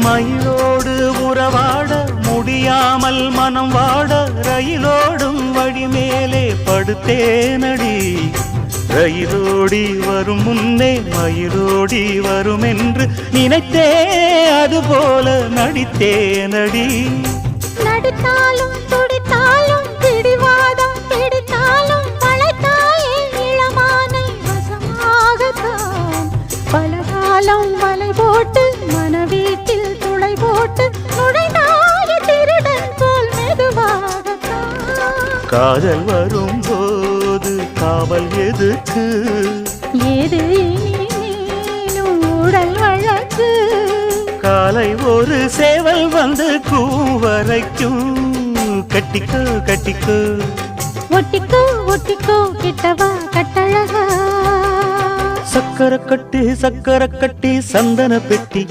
மயிலோடு உறவாட முடியாமல் மனம் வாட ரயிலோடும் வழி மேலே படுத்தேனடி. ரயிலோடி வரும் முன்னே மயிலோடி வரும் என்று நினைத்தே அதுபோல நடித்தேனடி. நடித்தாலும் துடித்தாலும் பிடிவாதம் பிடித்தாலும் வளைத்தாயே இளமானை வசமாகத்தான். பலகாலம் வலை போட்டு மனவீட்டில் துளை போட்டு நுழைந்தாய திருடன் போல் மெதுவாகத்தான். காதல் வரும்போது காவல் எதுக்கு? ஏது நீனும் உடல் வழக்கு. காலை ஒரு சேவல் வந்து கூவரைக்கும். கட்டிக்கோ கட்டிக்கோ ஒட்டிக்கோ ஒட்டிக்கோ கிட்டவா கட்டழகா. சக்கர கட்டி சந்தன பெட்டி